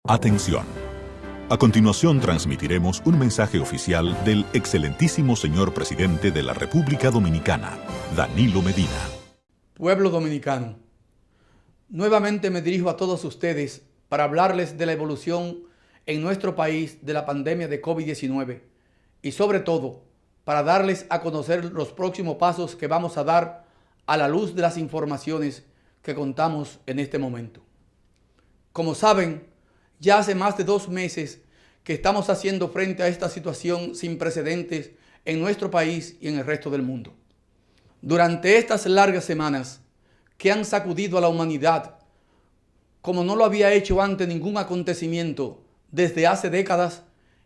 Atención. A continuación transmitiremos un mensaje oficial del excelentísimo señor presidente de la República Dominicana, Danilo Medina. Pueblo dominicano, nuevamente me dirijo a todos ustedes para hablarles de la evolución en nuestro país de la pandemia de COVID-19 y sobre todo para darles a conocer los próximos pasos que vamos a dar a la luz de las informaciones que contamos en este momento. Como saben, ya hace más de 2 meses que estamos haciendo frente a esta situación sin precedentes en nuestro país y en el resto del mundo. Durante estas largas semanas que han sacudido a la humanidad, como no lo había hecho ante ningún acontecimiento desde hace décadas,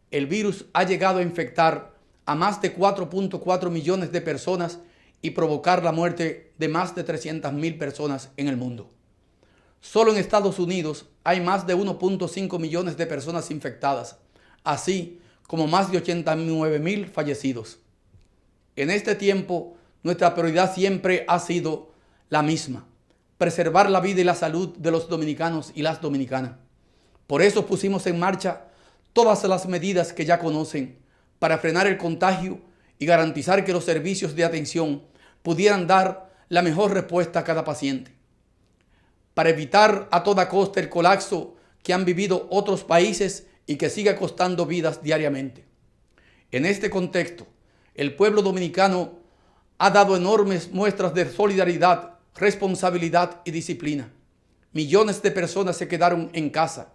el virus ha llegado a infectar a más de 4.4 millones de personas y provocar la muerte de más de 300.000 personas en el mundo. Solo en Estados Unidos hay más de 1.5 millones de personas infectadas, así como más de 89.000 fallecidos. En este tiempo, nuestra prioridad siempre ha sido la misma: preservar la vida y la salud de los dominicanos y las dominicanas. Por eso pusimos en marcha todas las medidas que ya conocen para frenar el contagio y garantizar que los servicios de atención pudieran dar la mejor respuesta a cada paciente. Para evitar a toda costa el colapso que han vivido otros países y que sigue costando vidas diariamente. En este contexto, el pueblo dominicano ha dado enormes muestras de solidaridad, responsabilidad y disciplina. Millones de personas se quedaron en casa,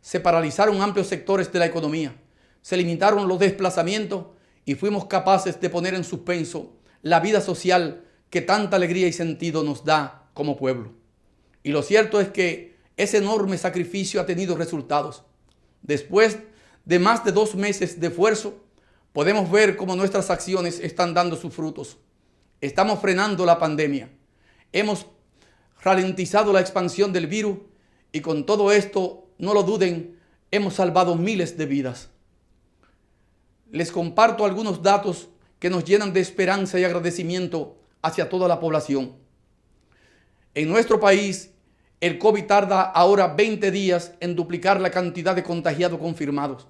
se paralizaron amplios sectores de la economía, se limitaron los desplazamientos y fuimos capaces de poner en suspenso la vida social que tanta alegría y sentido nos da como pueblo. Y lo cierto es que ese enorme sacrificio ha tenido resultados. Después de más de 2 meses de esfuerzo, podemos ver cómo nuestras acciones están dando sus frutos. Estamos frenando la pandemia. Hemos ralentizado la expansión del virus y con todo esto, no lo duden, hemos salvado miles de vidas. Les comparto algunos datos que nos llenan de esperanza y agradecimiento hacia toda la población. En nuestro país, el COVID tarda ahora 20 días en duplicar la cantidad de contagiados confirmados,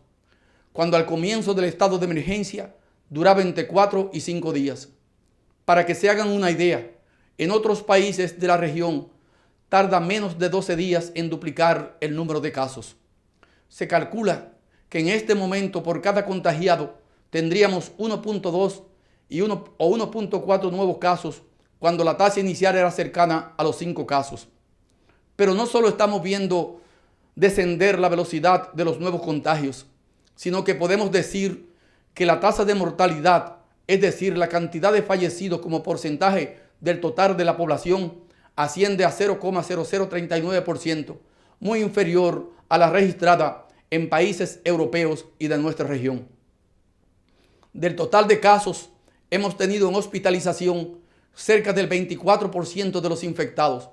cuando al comienzo del estado de emergencia duraba entre 4 y 5 días. Para que se hagan una idea, en otros países de la región tarda menos de 12 días en duplicar el número de casos. Se calcula que en este momento por cada contagiado tendríamos 1.2 o 1.4 nuevos casos, cuando la tasa inicial era cercana a los 5 casos. Pero no solo estamos viendo descender la velocidad de los nuevos contagios, sino que podemos decir que la tasa de mortalidad, es decir, la cantidad de fallecidos como porcentaje del total de la población, asciende a 0,0039%, muy inferior a la registrada en países europeos y de nuestra región. Del total de casos, hemos tenido en hospitalización cerca del 24% de los infectados,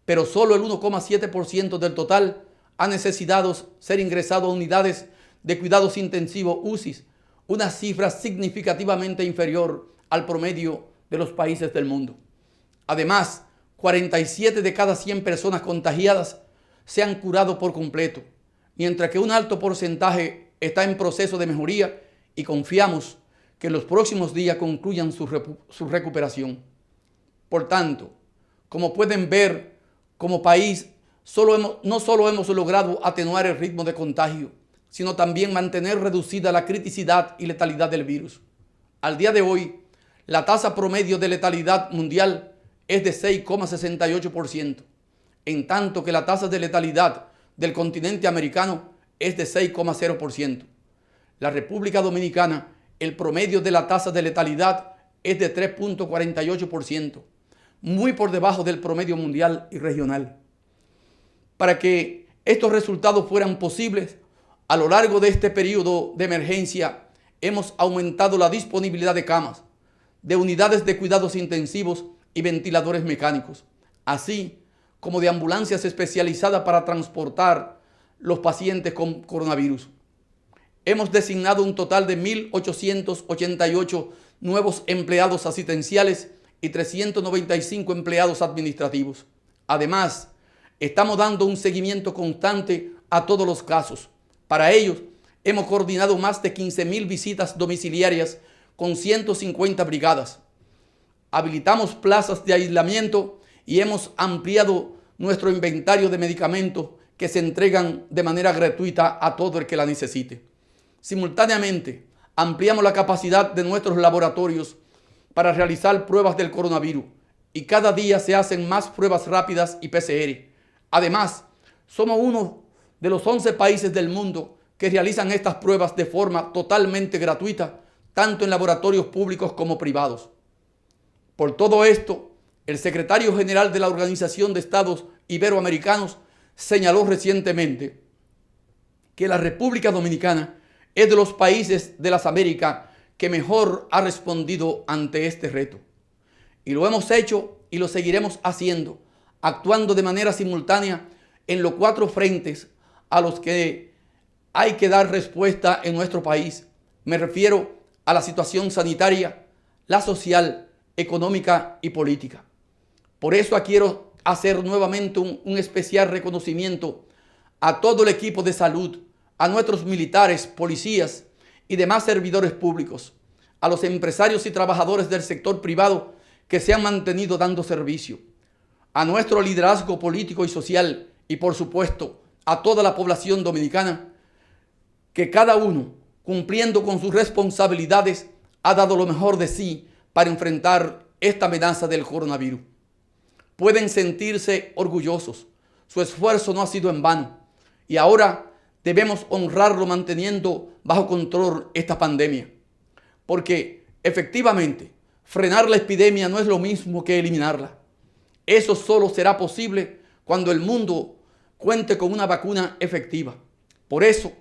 pero solo el 1,7% del total ha necesitado ser ingresado a unidades de cuidados intensivos UCI, una cifra significativamente inferior al promedio de los países del mundo. Además, 47 de cada 100 personas contagiadas se han curado por completo, mientras que un alto porcentaje está en proceso de mejoría y confiamos que en los próximos días concluyan su recuperación. Por tanto, como pueden ver, como país, no solo hemos logrado atenuar el ritmo de contagio, sino también mantener reducida la criticidad y letalidad del virus. Al día de hoy, la tasa promedio de letalidad mundial es de 6,68%, en tanto que la tasa de letalidad del continente americano es de 6,0%. La República Dominicana, el promedio de la tasa de letalidad es de 3,48%. Muy por debajo del promedio mundial y regional. Para que estos resultados fueran posibles, a lo largo de este periodo de emergencia hemos aumentado la disponibilidad de camas, de unidades de cuidados intensivos y ventiladores mecánicos, así como de ambulancias especializadas para transportar los pacientes con coronavirus. Hemos designado un total de 1.888 nuevos empleados asistenciales y 395 empleados administrativos. Además, estamos dando un seguimiento constante a todos los casos. Para ellos, hemos coordinado más de 15.000 visitas domiciliarias con 150 brigadas. Habilitamos plazas de aislamiento y hemos ampliado nuestro inventario de medicamentos que se entregan de manera gratuita a todo el que la necesite. Simultáneamente, ampliamos la capacidad de nuestros laboratorios para realizar pruebas del coronavirus y cada día se hacen más pruebas rápidas y PCR. Además, somos uno de los 11 países del mundo que realizan estas pruebas de forma totalmente gratuita, tanto en laboratorios públicos como privados. Por todo esto, el secretario general de la Organización de Estados Iberoamericanos señaló recientemente que la República Dominicana es de los países de las Américas que mejor ha respondido ante este reto. Y lo hemos hecho y lo seguiremos haciendo, actuando de manera simultánea en los 4 frentes a los que hay que dar respuesta en nuestro país. Me refiero a la situación sanitaria, la social, económica y política. Por eso quiero hacer nuevamente un especial reconocimiento a todo el equipo de salud, a nuestros militares, policías y demás servidores públicos, a los empresarios y trabajadores del sector privado que se han mantenido dando servicio, a nuestro liderazgo político y social y, por supuesto, a toda la población dominicana, que cada uno, cumpliendo con sus responsabilidades, ha dado lo mejor de sí para enfrentar esta amenaza del coronavirus. Pueden sentirse orgullosos. Su esfuerzo no ha sido en vano. Y ahora debemos honrarlo manteniendo bajo control esta pandemia. Porque efectivamente, frenar la epidemia no es lo mismo que eliminarla. Eso solo será posible cuando el mundo cuente con una vacuna efectiva. Por eso,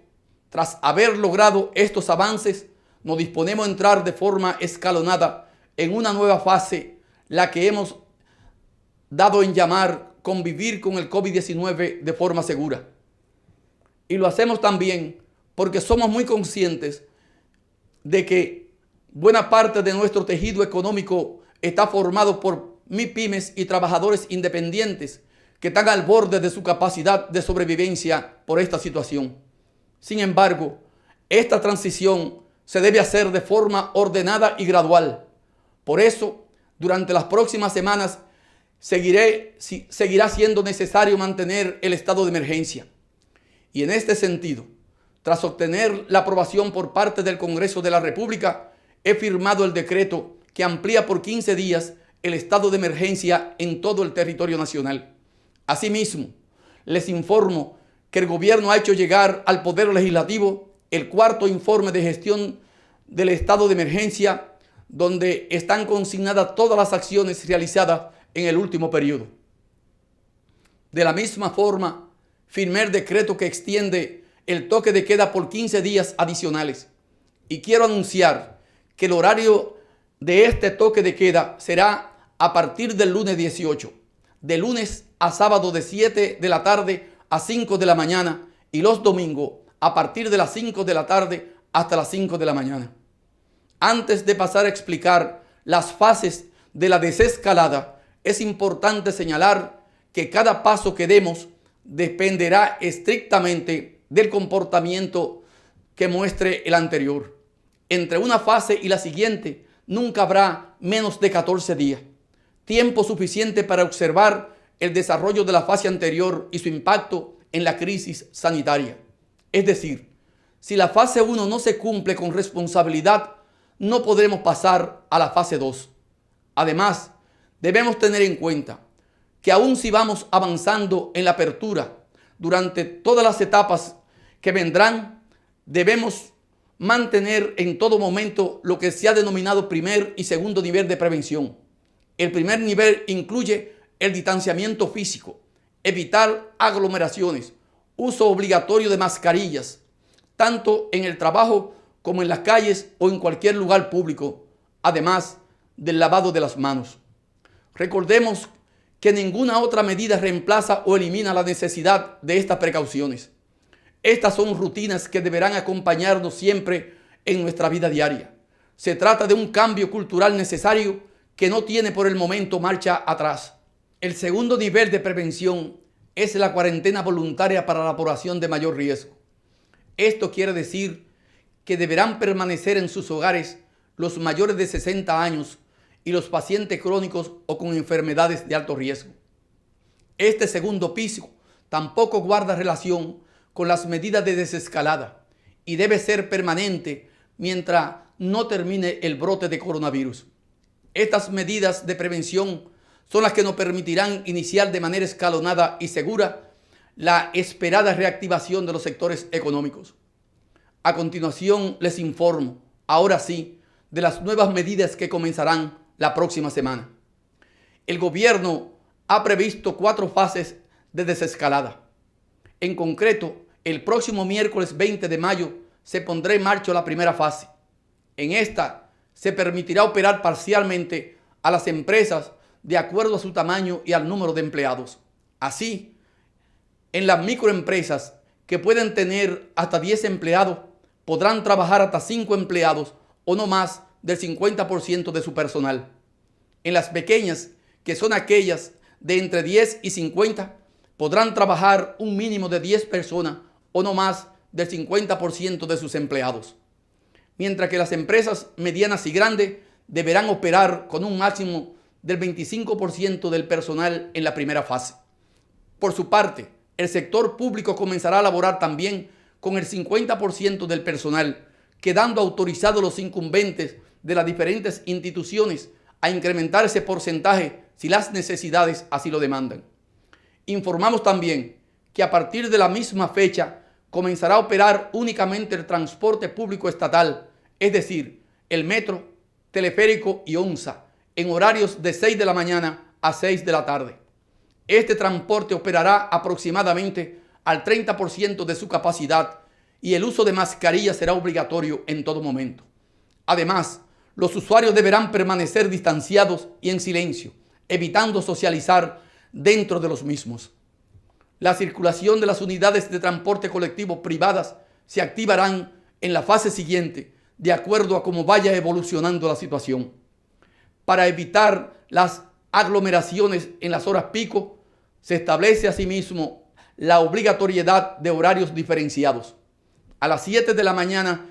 tras haber logrado estos avances, nos disponemos a entrar de forma escalonada en una nueva fase, la que hemos dado en llamar convivir con el COVID-19 de forma segura. Y lo hacemos también porque somos muy conscientes de que buena parte de nuestro tejido económico está formado por MIPYMES y trabajadores independientes que están al borde de su capacidad de sobrevivencia por esta situación. Sin embargo, esta transición se debe hacer de forma ordenada y gradual. Por eso, durante las próximas semanas, seguirá siendo necesario mantener el estado de emergencia. Y en este sentido, tras obtener la aprobación por parte del Congreso de la República, he firmado el decreto que amplía por 15 días el estado de emergencia en todo el territorio nacional. Asimismo, les informo que el gobierno ha hecho llegar al Poder Legislativo el 4º informe de gestión del estado de emergencia, donde están consignadas todas las acciones realizadas en el último periodo. De la misma forma, firmé el decreto que extiende el toque de queda por 15 días adicionales. Y quiero anunciar que el horario de este toque de queda será a partir del lunes 18, de lunes a sábado de 7 de la tarde a 5 de la mañana y los domingos a partir de las 5 de la tarde hasta las 5 de la mañana. Antes de pasar a explicar las fases de la desescalada, es importante señalar que cada paso que demos dependerá estrictamente del comportamiento que muestre el anterior. Entre una fase y la siguiente nunca habrá menos de 14 días, tiempo suficiente para observar el desarrollo de la fase anterior y su impacto en la crisis sanitaria. Es decir, si la fase 1 no se cumple con responsabilidad, no podremos pasar a la fase 2. Además, debemos tener en cuenta que aun si vamos avanzando en la apertura, durante todas las etapas que vendrán, debemos mantener en todo momento lo que se ha denominado primer y segundo nivel de prevención. El primer nivel incluye el distanciamiento físico, evitar aglomeraciones, uso obligatorio de mascarillas, tanto en el trabajo como en las calles o en cualquier lugar público, además del lavado de las manos. Recordemos que ninguna otra medida reemplaza o elimina la necesidad de estas precauciones. Estas son rutinas que deberán acompañarnos siempre en nuestra vida diaria. Se trata de un cambio cultural necesario que no tiene por el momento marcha atrás. El segundo nivel de prevención es la cuarentena voluntaria para la población de mayor riesgo. Esto quiere decir que deberán permanecer en sus hogares los mayores de 60 años y los pacientes crónicos o con enfermedades de alto riesgo. Este segundo piso tampoco guarda relación con las medidas de desescalada y debe ser permanente mientras no termine el brote de coronavirus. Estas medidas de prevención son las que nos permitirán iniciar de manera escalonada y segura la esperada reactivación de los sectores económicos. A continuación les informo, ahora sí, de las nuevas medidas que comenzarán la próxima semana. El gobierno ha previsto 4 fases de desescalada. En concreto, el próximo miércoles 20 de mayo se pondrá en marcha la primera fase. En esta se permitirá operar parcialmente a las empresas de acuerdo a su tamaño y al número de empleados. Así, en las microempresas que pueden tener hasta 10 empleados, podrán trabajar hasta 5 empleados o no más del 50% de su personal. En las pequeñas, que son aquellas de entre 10 y 50, podrán trabajar un mínimo de 10 personas o no más del 50% de sus empleados. Mientras que las empresas medianas y grandes deberán operar con un máximo del 25% del personal en la primera fase. Por su parte, el sector público comenzará a laborar también con el 50% del personal, quedando autorizados los incumbentes de las diferentes instituciones a incrementar ese porcentaje si las necesidades así lo demandan. Informamos también que a partir de la misma fecha comenzará a operar únicamente el transporte público estatal, es decir, el metro, teleférico y ONSA, en horarios de 6 de la mañana a 6 de la tarde. Este transporte operará aproximadamente al 30% de su capacidad y el uso de mascarillas será obligatorio en todo momento. Además, los usuarios deberán permanecer distanciados y en silencio, evitando socializar dentro de los mismos. La circulación de las unidades de transporte colectivo privadas se activarán en la fase siguiente, de acuerdo a cómo vaya evolucionando la situación. Para evitar las aglomeraciones en las horas pico, se establece asimismo la obligatoriedad de horarios diferenciados. A las 7 de la mañana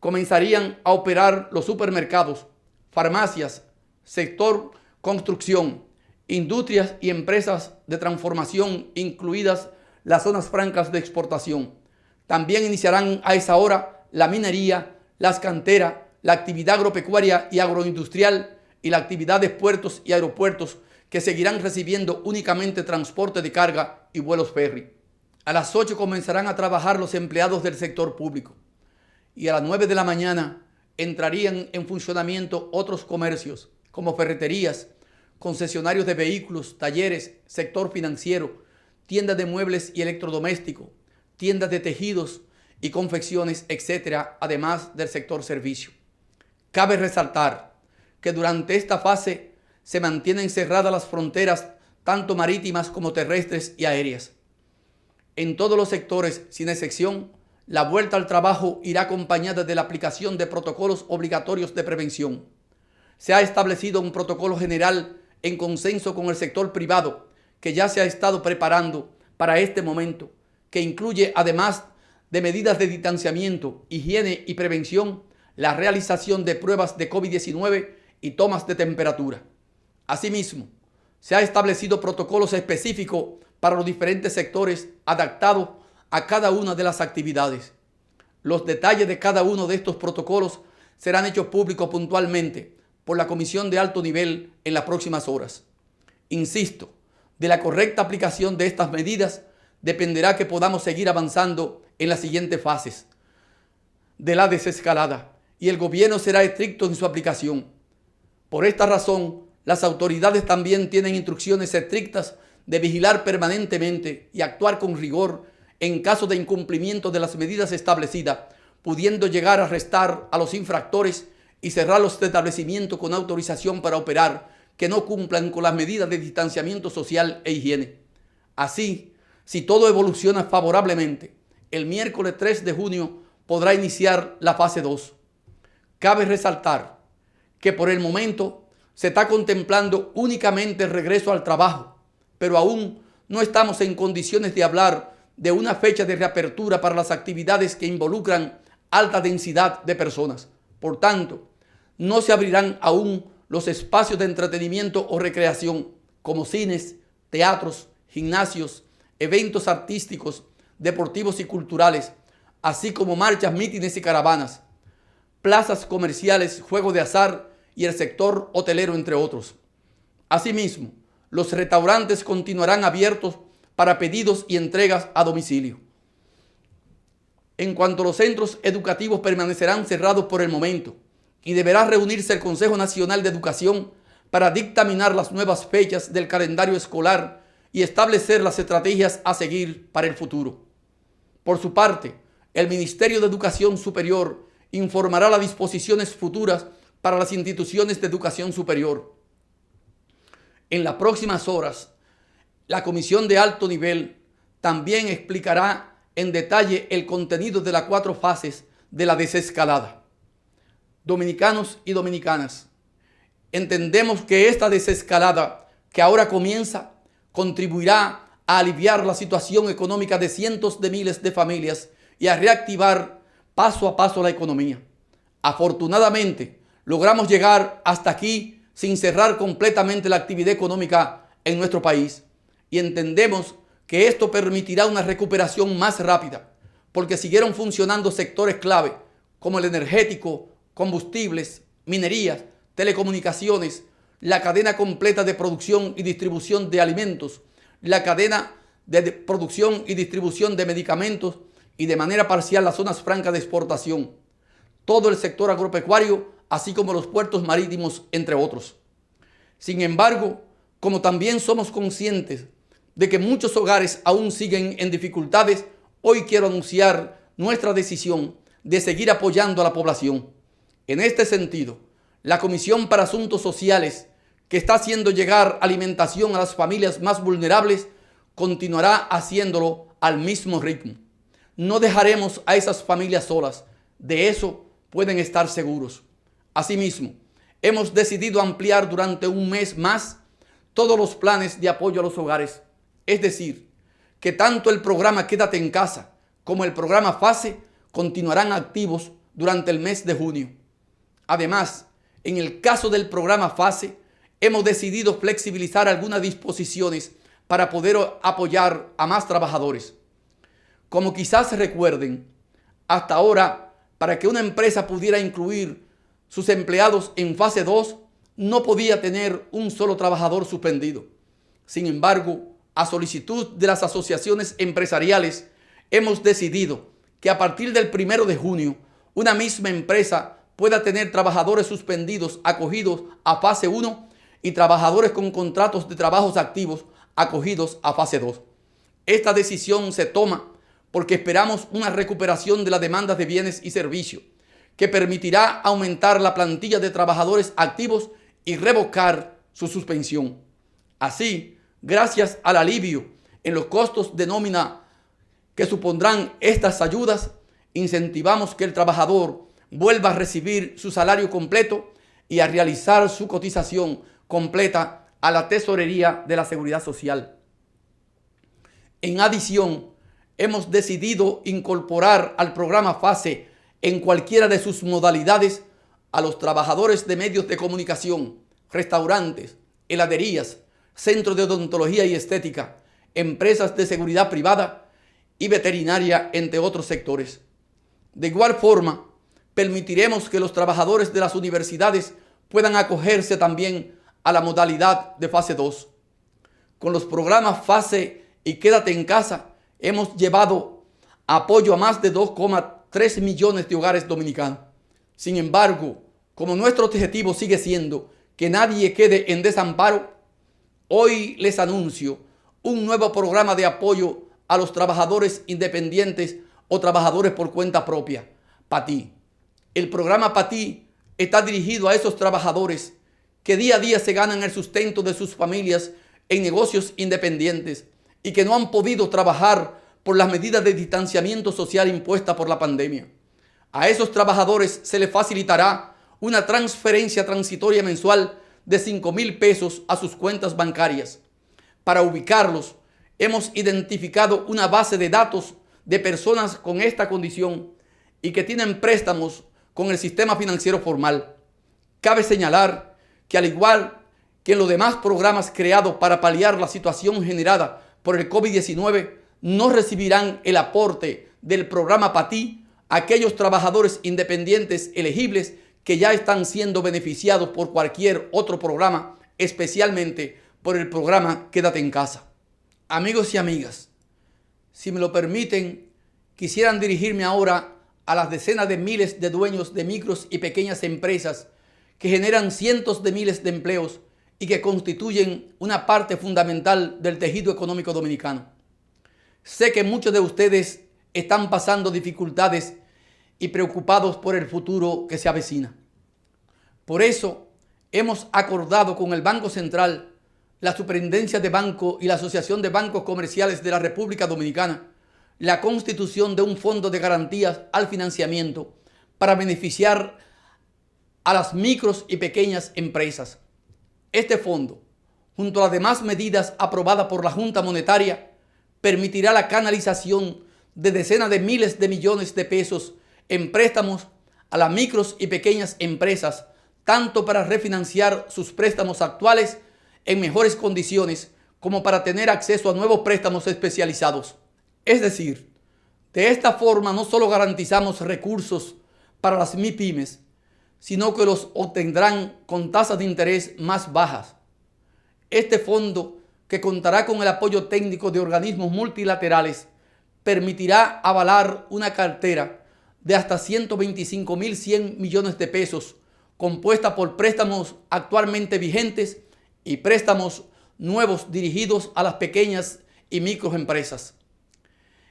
comenzarían a operar los supermercados, farmacias, sector construcción, industrias y empresas de transformación, incluidas las zonas francas de exportación. También iniciarán a esa hora la minería, las canteras, la actividad agropecuaria y agroindustrial y la actividad de puertos y aeropuertos, que seguirán recibiendo únicamente transporte de carga y vuelos ferry. A las 8 comenzarán a trabajar los empleados del sector público y a las 9 de la mañana entrarían en funcionamiento otros comercios como ferreterías, concesionarios de vehículos, talleres, sector financiero, tiendas de muebles y electrodomésticos, tiendas de tejidos y confecciones, etc., además del sector servicio. Cabe resaltar que durante esta fase se mantienen cerradas las fronteras tanto marítimas como terrestres y aéreas. En todos los sectores, sin excepción, la vuelta al trabajo irá acompañada de la aplicación de protocolos obligatorios de prevención. Se ha establecido un protocolo general en consenso con el sector privado que ya se ha estado preparando para este momento, que incluye, además de medidas de distanciamiento, higiene y prevención, la realización de pruebas de COVID-19 y tomas de temperatura. Asimismo, se ha establecido protocolos específicos para los diferentes sectores adaptados a cada una de las actividades. Los detalles de cada uno de estos protocolos serán hechos públicos puntualmente por la Comisión de Alto Nivel en las próximas horas. Insisto, de la correcta aplicación de estas medidas dependerá que podamos seguir avanzando en las siguientes fases de la desescalada y el gobierno será estricto en su aplicación. Por esta razón, las autoridades también tienen instrucciones estrictas de vigilar permanentemente y actuar con rigor en caso de incumplimiento de las medidas establecidas, pudiendo llegar a arrestar a los infractores y cerrar los establecimientos con autorización para operar que no cumplan con las medidas de distanciamiento social e higiene. Así, si todo evoluciona favorablemente, el miércoles 3 de junio podrá iniciar la fase 2. Cabe resaltar que por el momento se está contemplando únicamente el regreso al trabajo, pero aún no estamos en condiciones de hablar de una fecha de reapertura para las actividades que involucran alta densidad de personas. Por tanto, no se abrirán aún los espacios de entretenimiento o recreación como cines, teatros, gimnasios, eventos artísticos, deportivos y culturales, así como marchas, mítines y caravanas, plazas comerciales, juegos de azar y el sector hotelero, entre otros. Asimismo, los restaurantes continuarán abiertos para pedidos y entregas a domicilio. En cuanto a los centros educativos, permanecerán cerrados por el momento y deberá reunirse el Consejo Nacional de Educación para dictaminar las nuevas fechas del calendario escolar y establecer las estrategias a seguir para el futuro. Por su parte, el Ministerio de Educación Superior informará las disposiciones futuras para las instituciones de educación superior. En las próximas horas, la Comisión de Alto Nivel también explicará en detalle el contenido de las 4 fases de la desescalada. Dominicanos y dominicanas, entendemos que esta desescalada que ahora comienza contribuirá a aliviar la situación económica de cientos de miles de familias y a reactivar paso a paso la economía. Afortunadamente, logramos llegar hasta aquí sin cerrar completamente la actividad económica en nuestro país y entendemos que esto permitirá una recuperación más rápida porque siguieron funcionando sectores clave como el energético, combustibles, minerías, telecomunicaciones, la cadena completa de producción y distribución de alimentos, la cadena de producción y distribución de medicamentos y de manera parcial las zonas francas de exportación, todo el sector agropecuario, así como los puertos marítimos, entre otros. Sin embargo, como también somos conscientes de que muchos hogares aún siguen en dificultades, hoy quiero anunciar nuestra decisión de seguir apoyando a la población. En este sentido, la Comisión para Asuntos Sociales, que está haciendo llegar alimentación a las familias más vulnerables, continuará haciéndolo al mismo ritmo. No dejaremos a esas familias solas, de eso pueden estar seguros. Asimismo, hemos decidido ampliar durante un mes más todos los planes de apoyo a los hogares. Es decir, que tanto el programa Quédate en Casa como el programa FASE continuarán activos durante el mes de junio. Además, en el caso del programa FASE, hemos decidido flexibilizar algunas disposiciones para poder apoyar a más trabajadores. Como quizás recuerden, hasta ahora, para que una empresa pudiera incluir sus empleados en fase 2, no podía tener un solo trabajador suspendido. Sin embargo, a solicitud de las asociaciones empresariales, hemos decidido que a partir del 1 de junio, una misma empresa pueda tener trabajadores suspendidos acogidos a fase 1 y trabajadores con contratos de trabajos activos acogidos a fase 2. Esta decisión se toma porque esperamos una recuperación de la demanda de bienes y servicios que permitirá aumentar la plantilla de trabajadores activos y revocar su suspensión. Así, gracias al alivio en los costos de nómina que supondrán estas ayudas, incentivamos que el trabajador vuelva a recibir su salario completo y a realizar su cotización completa a la tesorería de la Seguridad Social. En adición, hemos decidido incorporar al programa FASE en cualquiera de sus modalidades a los trabajadores de medios de comunicación, restaurantes, heladerías, centros de odontología y estética, empresas de seguridad privada y veterinaria, entre otros sectores. De igual forma, permitiremos que los trabajadores de las universidades puedan acogerse también a la modalidad de fase 2. Con los programas FASE y Quédate en Casa, hemos llevado apoyo a más de 2,3 millones de hogares dominicanos. Sin embargo, como nuestro objetivo sigue siendo que nadie quede en desamparo, hoy les anuncio un nuevo programa de apoyo a los trabajadores independientes o trabajadores por cuenta propia, PATI. El programa PATI está dirigido a esos trabajadores que día a día se ganan el sustento de sus familias en negocios independientes y que no han podido trabajar por las medidas de distanciamiento social impuestas por la pandemia. A esos trabajadores se les facilitará una transferencia transitoria mensual de 5,000 pesos a sus cuentas bancarias para ubicarlos hemos identificado una base de datos de personas con esta condición y que tienen préstamos con el sistema financiero formal. Cabe señalar que al igual que en los demás programas creados para paliar la situación generada por el COVID-19, no recibirán el aporte del programa PATI aquellos trabajadores independientes elegibles que ya están siendo beneficiados por cualquier otro programa, especialmente por el programa Quédate en Casa. Amigos y amigas, si me lo permiten, quisieran dirigirme ahora a las decenas de miles de dueños de micros y pequeñas empresas que generan cientos de miles de empleos y que constituyen una parte fundamental del tejido económico dominicano. Sé que muchos de ustedes están pasando dificultades y preocupados por el futuro que se avecina. Por eso hemos acordado con el Banco Central, la Superintendencia de Banco y la Asociación de Bancos Comerciales de la República Dominicana la constitución de un fondo de garantías al financiamiento para beneficiar a las micros y pequeñas empresas. Este fondo, junto a las demás medidas aprobadas por la Junta Monetaria, permitirá la canalización de decenas de miles de millones de pesos en préstamos a las micros y pequeñas empresas, tanto para refinanciar sus préstamos actuales en mejores condiciones como para tener acceso a nuevos préstamos especializados. Es decir, de esta forma no solo garantizamos recursos para las MIPYMES, sino que los obtendrán con tasas de interés más bajas. Este fondo, que contará con el apoyo técnico de organismos multilaterales, permitirá avalar una cartera de hasta 125.100 millones de pesos, compuesta por préstamos actualmente vigentes y préstamos nuevos dirigidos a las pequeñas y microempresas.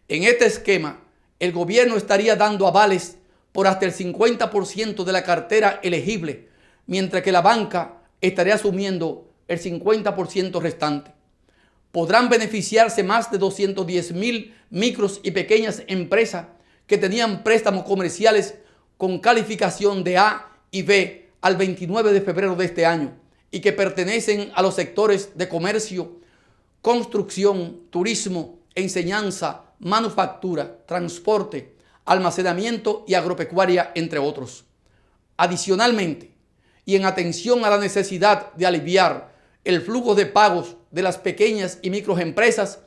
En este esquema, el gobierno estaría dando avales por hasta el 50% de la cartera elegible, mientras que la banca estaría asumiendo el 50% restante. Podrán beneficiarse más de 210.000 micros y pequeñas empresas que tenían préstamos comerciales con calificación de A y B al 29 de febrero de este año y que pertenecen a los sectores de comercio, construcción, turismo, enseñanza, manufactura, transporte, almacenamiento y agropecuaria, entre otros. Adicionalmente, y en atención a la necesidad de aliviar el flujo de pagos de las pequeñas y microempresas,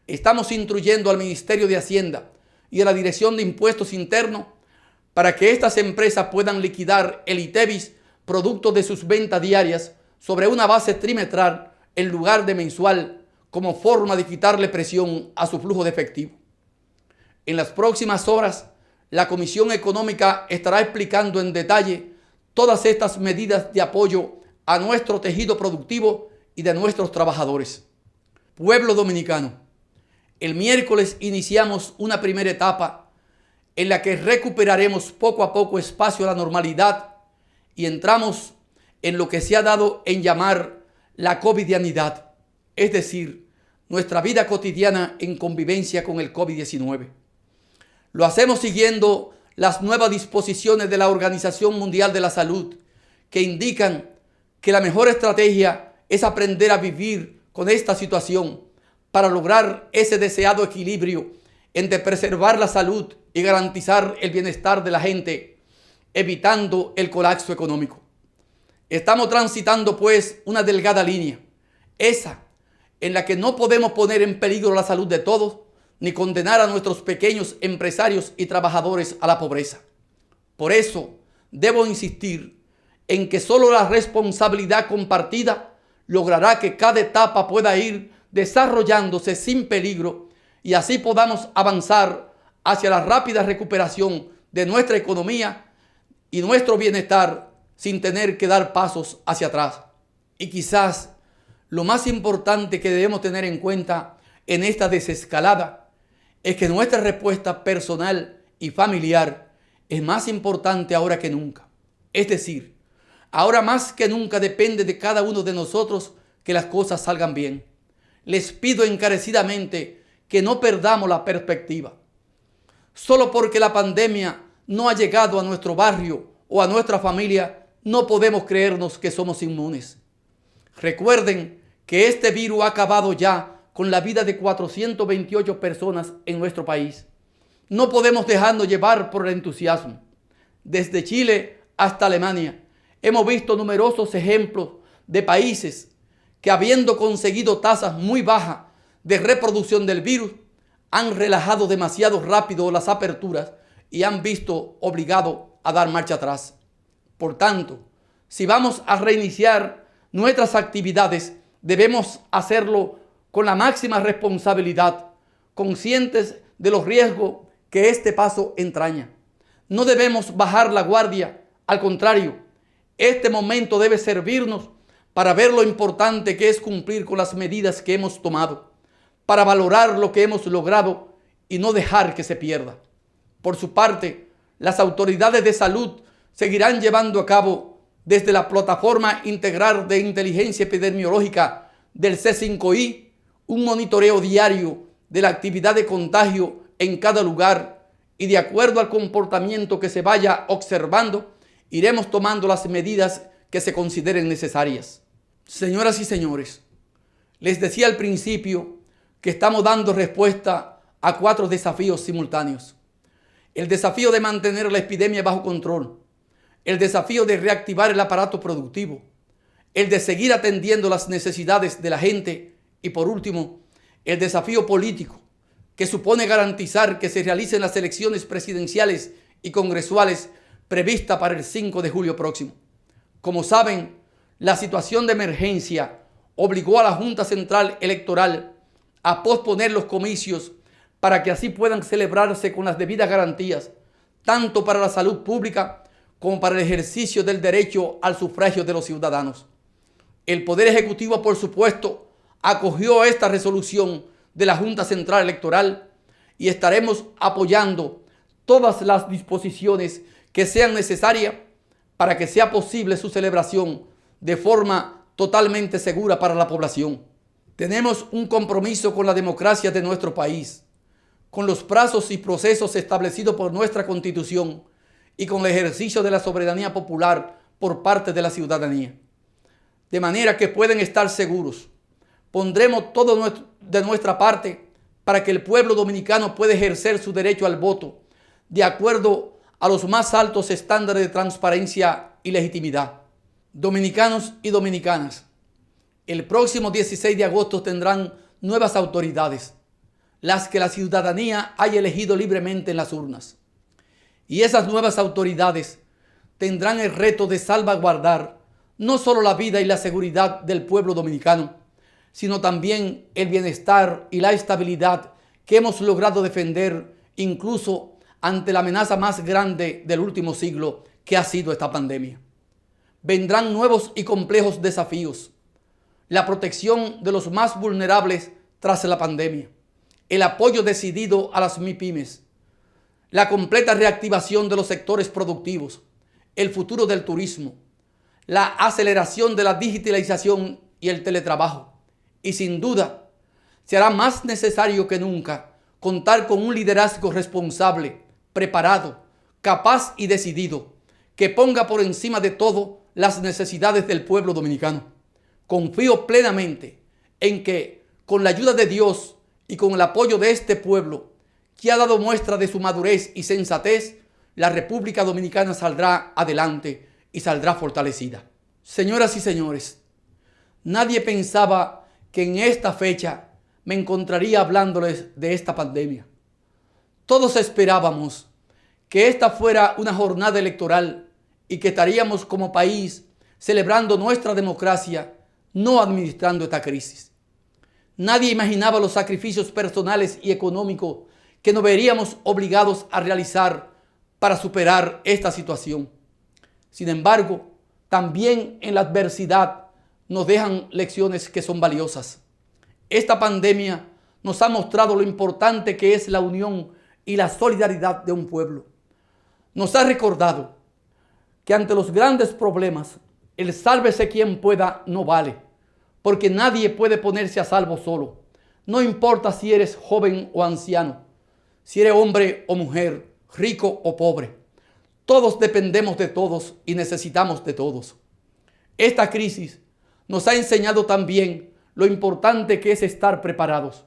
estamos instruyendo al Ministerio de Hacienda y a la Dirección de Impuestos Internos para que estas empresas puedan liquidar el ITEVIS producto de sus ventas diarias sobre una base trimestral en lugar de mensual, como forma de quitarle presión a su flujo de efectivo. En las próximas horas, la Comisión Económica estará explicando en detalle todas estas medidas de apoyo a nuestro tejido productivo y de nuestros trabajadores. Pueblo dominicano, el miércoles iniciamos una primera etapa en la que recuperaremos poco a poco espacio a la normalidad y entramos en lo que se ha dado en llamar la covidianidad, es decir, nuestra vida cotidiana en convivencia con el COVID-19. Lo hacemos siguiendo las nuevas disposiciones de la Organización Mundial de la Salud, que indican que la mejor estrategia es aprender a vivir con esta situación para lograr ese deseado equilibrio entre preservar la salud y garantizar el bienestar de la gente, evitando el colapso económico. Estamos transitando pues una delgada línea, esa en la que no podemos poner en peligro la salud de todos, ni condenar a nuestros pequeños empresarios y trabajadores a la pobreza. Por eso, debo insistir en que solo la responsabilidad compartida logrará que cada etapa pueda ir desarrollándose sin peligro y así podamos avanzar hacia la rápida recuperación de nuestra economía y nuestro bienestar sin tener que dar pasos hacia atrás. Y quizás lo más importante que debemos tener en cuenta en esta desescalada es que nuestra respuesta personal y familiar es más importante ahora que nunca. Es decir, ahora más que nunca depende de cada uno de nosotros que las cosas salgan bien. Les pido encarecidamente que no perdamos la perspectiva. Solo porque la pandemia no ha llegado a nuestro barrio o a nuestra familia, no podemos creernos que somos inmunes. Recuerden que este virus ha acabado ya con la vida de 428 personas en nuestro país. No podemos dejarnos llevar por el entusiasmo. Desde Chile hasta Alemania hemos visto numerosos ejemplos de países que, habiendo conseguido tasas muy bajas de reproducción del virus, han relajado demasiado rápido las aperturas y han visto obligados a dar marcha atrás. Por tanto, si vamos a reiniciar nuestras actividades, debemos hacerlo con la máxima responsabilidad, conscientes de los riesgos que este paso entraña. No debemos bajar la guardia, al contrario, este momento debe servirnos para ver lo importante que es cumplir con las medidas que hemos tomado, para valorar lo que hemos logrado y no dejar que se pierda. Por su parte, las autoridades de salud seguirán llevando a cabo desde la Plataforma Integral de Inteligencia Epidemiológica del C5I un monitoreo diario de la actividad de contagio en cada lugar y, de acuerdo al comportamiento que se vaya observando, iremos tomando las medidas que se consideren necesarias. Señoras y señores, les decía al principio que estamos dando respuesta a 4 desafíos simultáneos. El desafío de mantener la epidemia bajo control, el desafío de reactivar el aparato productivo, el de seguir atendiendo las necesidades de la gente y, por último, el desafío político, que supone garantizar que se realicen las elecciones presidenciales y congresuales previstas para el 5 de julio próximo. Como saben, la situación de emergencia obligó a la Junta Central Electoral a posponer los comicios para que así puedan celebrarse con las debidas garantías, tanto para la salud pública como para el ejercicio del derecho al sufragio de los ciudadanos. El Poder Ejecutivo, por supuesto, acogió esta resolución de la Junta Central Electoral y estaremos apoyando todas las disposiciones que sean necesarias para que sea posible su celebración de forma totalmente segura para la población. Tenemos un compromiso con la democracia de nuestro país, con los plazos y procesos establecidos por nuestra Constitución y con el ejercicio de la soberanía popular por parte de la ciudadanía. De manera que pueden estar seguros, pondremos todo de nuestra parte para que el pueblo dominicano pueda ejercer su derecho al voto de acuerdo a los más altos estándares de transparencia y legitimidad. Dominicanos y dominicanas, el próximo 16 de agosto tendrán nuevas autoridades, las que la ciudadanía haya elegido libremente en las urnas. Y esas nuevas autoridades tendrán el reto de salvaguardar no solo la vida y la seguridad del pueblo dominicano, sino también el bienestar y la estabilidad que hemos logrado defender incluso ante la amenaza más grande del último siglo, que ha sido esta pandemia. Vendrán nuevos y complejos desafíos: la protección de los más vulnerables tras la pandemia, el apoyo decidido a las MIPYMES, la completa reactivación de los sectores productivos, el futuro del turismo, la aceleración de la digitalización y el teletrabajo. Y sin duda, será más necesario que nunca contar con un liderazgo responsable, preparado, capaz y decidido, que ponga por encima de todo las necesidades del pueblo dominicano. Confío plenamente en que, con la ayuda de Dios y con el apoyo de este pueblo, que ha dado muestra de su madurez y sensatez, la República Dominicana saldrá adelante y saldrá fortalecida. Señoras y señores, nadie pensaba que en esta fecha me encontraría hablándoles de esta pandemia. Todos esperábamos que esta fuera una jornada electoral y que estaríamos como país celebrando nuestra democracia, no administrando esta crisis. Nadie imaginaba los sacrificios personales y económicos que nos veríamos obligados a realizar para superar esta situación. Sin embargo, también en la adversidad nos dejan lecciones que son valiosas. Esta pandemia nos ha mostrado lo importante que es la unión y la solidaridad de un pueblo. Nos ha recordado que ante los grandes problemas, el sálvese quien pueda no vale, porque nadie puede ponerse a salvo solo. No importa si eres joven o anciano, si eres hombre o mujer, rico o pobre. Todos dependemos de todos y necesitamos de todos. Esta crisis nos ha enseñado también lo importante que es estar preparados.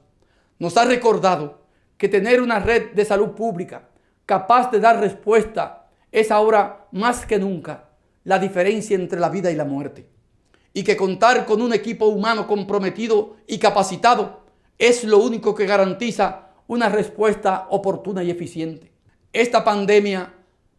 Nos ha recordado que tener una red de salud pública capaz de dar respuesta es ahora más que nunca la diferencia entre la vida y la muerte. Y que contar con un equipo humano comprometido y capacitado es lo único que garantiza una respuesta oportuna y eficiente. Esta pandemia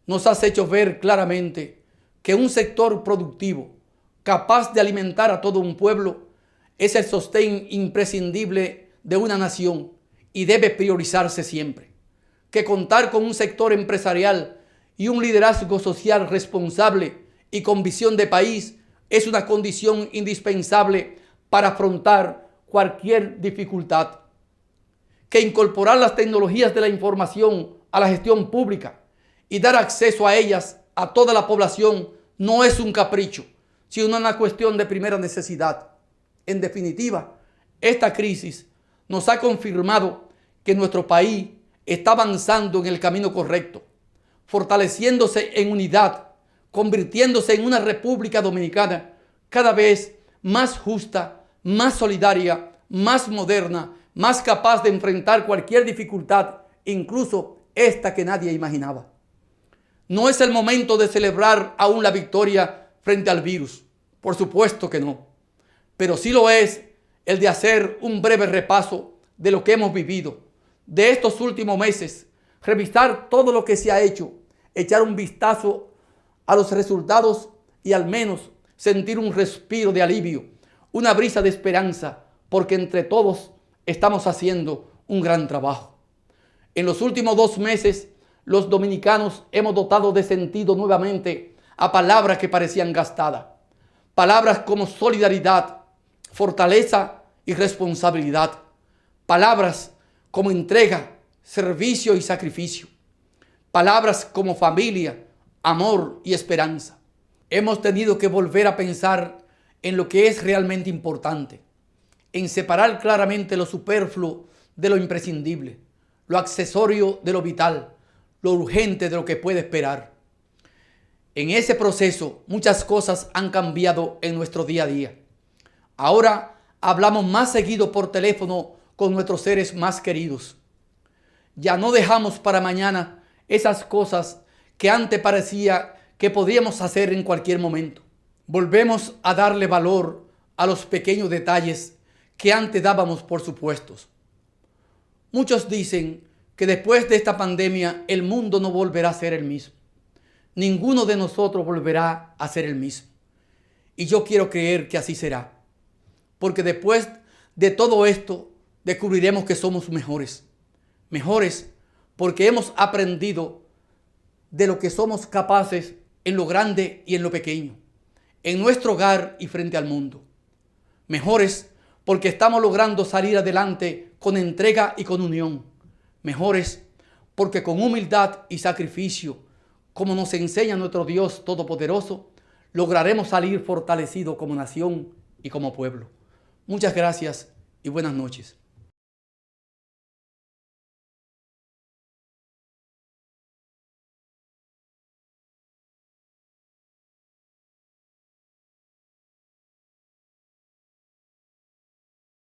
nos ha hecho ver claramente que un sector productivo capaz de alimentar a todo un pueblo es el sostén imprescindible de una nación y debe priorizarse siempre. Que contar con un sector empresarial y un liderazgo social responsable y con visión de país es una condición indispensable para afrontar cualquier dificultad. Que incorporar las tecnologías de la información a la gestión pública y dar acceso a ellas a toda la población no es un capricho, sino una cuestión de primera necesidad. En definitiva, esta crisis nos ha confirmado que nuestro país está avanzando en el camino correcto, fortaleciéndose en unidad, convirtiéndose en una República Dominicana cada vez más justa, más solidaria, más moderna, más capaz de enfrentar cualquier dificultad, incluso esta que nadie imaginaba. No es el momento de celebrar aún la victoria frente al virus, por supuesto que no, pero sí lo es el de hacer un breve repaso de lo que hemos vivido, de estos últimos meses, revisar todo lo que se ha hecho, echar un vistazo a los resultados y al menos sentir un respiro de alivio, una brisa de esperanza, porque entre todos estamos haciendo un gran trabajo. En los últimos 2 meses, los dominicanos hemos dotado de sentido nuevamente a palabras que parecían gastadas. Palabras como solidaridad, fortaleza y responsabilidad. Palabras como entrega, servicio y sacrificio. Palabras como familia, amor y esperanza. Hemos tenido que volver a pensar en lo que es realmente importante, en separar claramente lo superfluo de lo imprescindible, lo accesorio de lo vital, lo urgente de lo que puede esperar. En ese proceso, muchas cosas han cambiado en nuestro día a día. Ahora hablamos más seguido por teléfono con nuestros seres más queridos. Ya no dejamos para mañana esas cosas que antes parecía que podíamos hacer en cualquier momento. Volvemos a darle valor a los pequeños detalles que antes dábamos por supuestos. Muchos dicen que después de esta pandemia el mundo no volverá a ser el mismo. Ninguno de nosotros volverá a ser el mismo. Y yo quiero creer que así será. Porque después de todo esto descubriremos que somos mejores. Mejores porque hemos aprendido de lo que somos capaces en lo grande y en lo pequeño, en nuestro hogar y frente al mundo. Mejores porque estamos logrando salir adelante con entrega y con unión. Mejores porque con humildad y sacrificio, como nos enseña nuestro Dios Todopoderoso, lograremos salir fortalecidos como nación y como pueblo. Muchas gracias y buenas noches.